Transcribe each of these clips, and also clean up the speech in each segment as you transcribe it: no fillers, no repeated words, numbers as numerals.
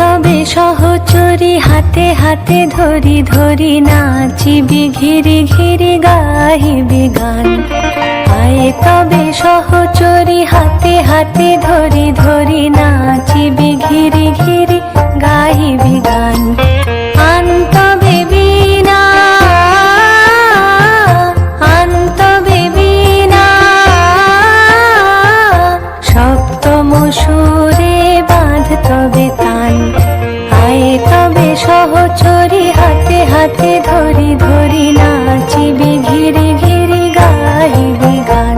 তবে সহচরী হাতে হাতে ধরি ধরি নাচিবি ঘিরি ঘিরি গাহিবি গান। আয়ে তবে সহচরী হাতে হাতে ধরি ধরি নাচিবি ঘিরি ঘিরি গাহিবি গান। আন তবে বীণা আন তবে বীণা সপ্তম সুরে বাঁধ তবে তান। আয়ে তবে সহচরী হাতে হাতে ধরি ধরি নাচিবি ঘিরি ঘিরি গাহিবি গান।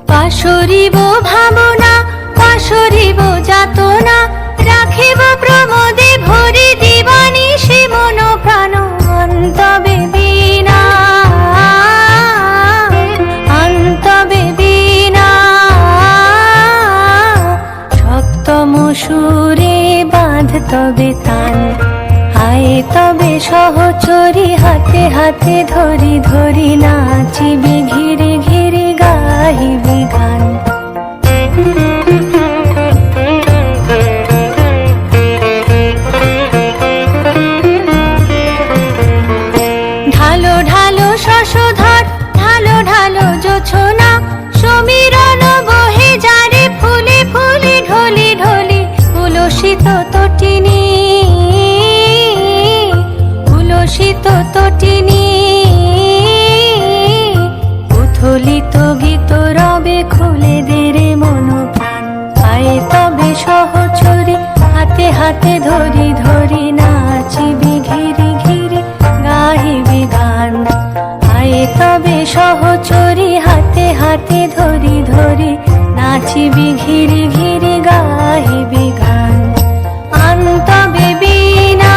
পাশরিব ভাবনা পাশরিব যাতনা রাখিব প্রমোদে ভরি দিবানিশি মন প্রাণ। অন্তবে বীণা অন্তবে বীণা সপ্তম সুরে বাঁধ তবে তান। আয়ে তবে সহচরী হাতে হাতে ধরি ধরি নাচিবি ঘিরি ঘিরি গাহিবি গান। ঢালো ঢালো শশধর ঢালো ঢালো জোছনা সমীরণ বহে যারে ফুলে ফুলে ঢলি ঢলি। উলসিত তটিনী উলসিত তটিনী উথলিত গীত রবে খুলে দে রে মন প্রাণ। আয়ে তবে সহচরী হাতে হাতে ধরি ধরি নাচিবি ঘিরি ঘিরি গাহিবি গান। আয়ে তবে সহচরী হাতে হাতে ধরি ধরি নাচিবি ঘিরি ঘিরি গাহিবি গান। আন তবে বীণা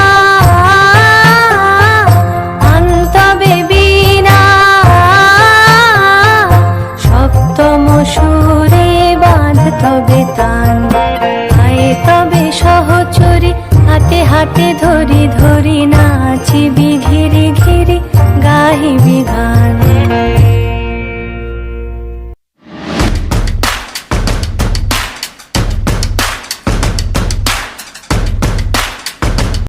আন তবে বীণা সপ্তম সুরে বাঁধ তবে তান। আয়ে তবে সহচরী হাতে হাতে ধরি ধরি নাচিবি